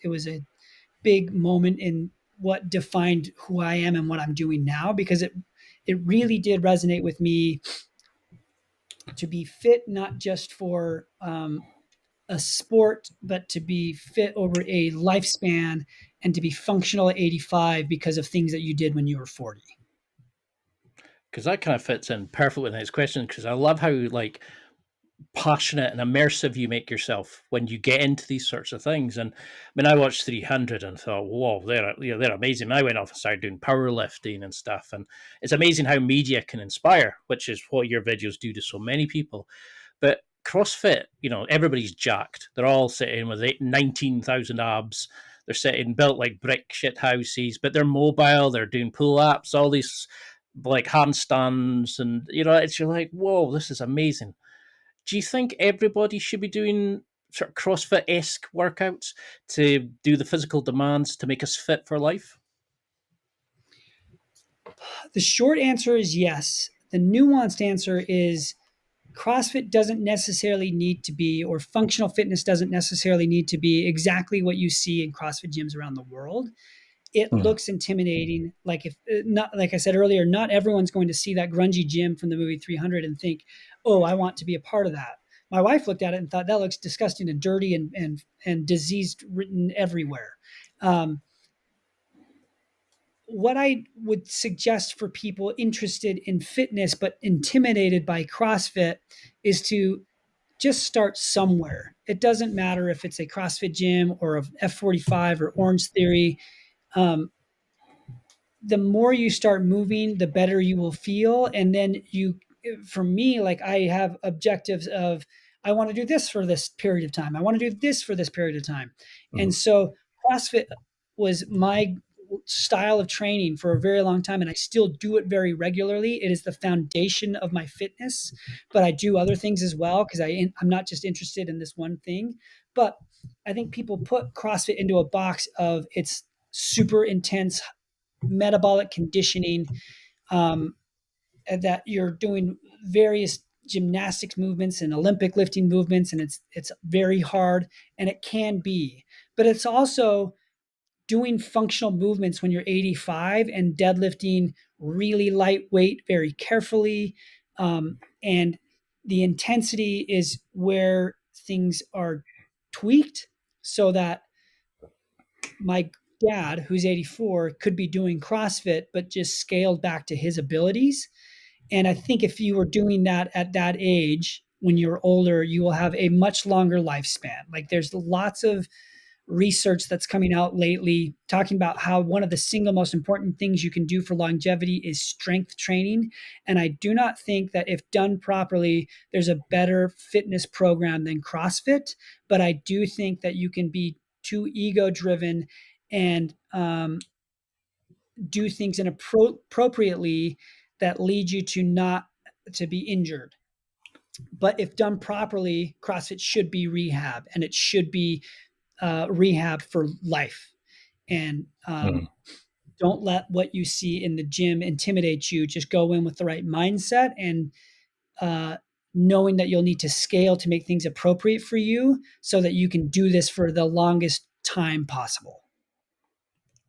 was a big moment in what defined who I am and what I'm doing now, because it really did resonate with me to be fit, not just for a sport, but to be fit over a lifespan and to be functional at 85 because of things that you did when you were 40. Because that kind of fits in perfectly with the next question. Because I love how like passionate and immersive you make yourself when you get into these sorts of things. And I mean, I watched 300 and thought, whoa, they're amazing. I went off and started doing powerlifting and stuff. And it's amazing how media can inspire, which is what your videos do to so many people. But CrossFit, everybody's jacked. They're all sitting with 19,000 abs. They're sitting built like brick shit houses, but they're mobile. They're doing pull ups, all these like handstands, and it's you're like, whoa, this is amazing. Do you think everybody should be doing sort of CrossFit esque workouts to do the physical demands to make us fit for life? The short answer is yes. The nuanced answer is CrossFit doesn't necessarily need to be, or functional fitness doesn't necessarily need to be exactly what you see in CrossFit gyms around the world. It Mm. looks intimidating. Like if not, like I said earlier, not everyone's going to see that grungy gym from the movie 300 and think, "Oh, I want to be a part of that." My wife looked at it and thought that looks disgusting and dirty and diseased written everywhere. Um, what I would suggest for people interested in fitness but intimidated by CrossFit is to just start somewhere. It doesn't matter if it's a CrossFit gym or a F45 or Orange Theory. Um, the more you start moving, the better you will feel. And then for me, like I have objectives of, I want to do this for this period of time. I want to do this for this period of time. And Mhm. so CrossFit was my style of training for a very long time. And I still do it very regularly. It is the foundation of my fitness, but I do other things as well because I'm not just interested in this one thing. But I think people put CrossFit into a box of it's super intense metabolic conditioning, um, that you're doing various gymnastics movements and Olympic lifting movements, and it's very hard, and it can be, but it's also doing functional movements when you're 85 and deadlifting really lightweight very carefully, and the intensity is where things are tweaked so that my dad, who's 84, could be doing CrossFit, but just scaled back to his abilities. And I think if you were doing that at that age, when you're older, you will have a much longer lifespan. Like there's lots of research that's coming out lately talking about how one of the single most important things you can do for longevity is strength training. And I do not think that if done properly, there's a better fitness program than CrossFit. But I do think that you can be too ego driven and do things appropriately that lead you to not to be injured. But if done properly, CrossFit should be rehab, and it should be rehab for life. And Mhm. don't let what you see in the gym intimidate you. Just go in with the right mindset and uh, knowing that you'll need to scale to make things appropriate for you so that you can do this for the longest time possible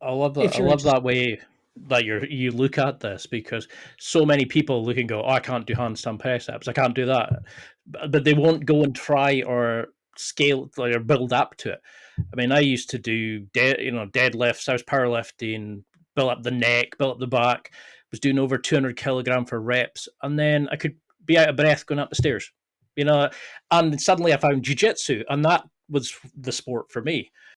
I love that. if I you're love interested. that way that you look at this because so many people look and go, "Oh, I can't do handstand press ups. I can't do that," but they won't go and try or scale like, or build up to it. I mean, I used to do deadlifts. I was powerlifting, build up the neck, build up the back. Was doing over 200 kilogram for reps, and then I could be out of breath going up the stairs. You know, and suddenly I found jujitsu, and that was the sport for me.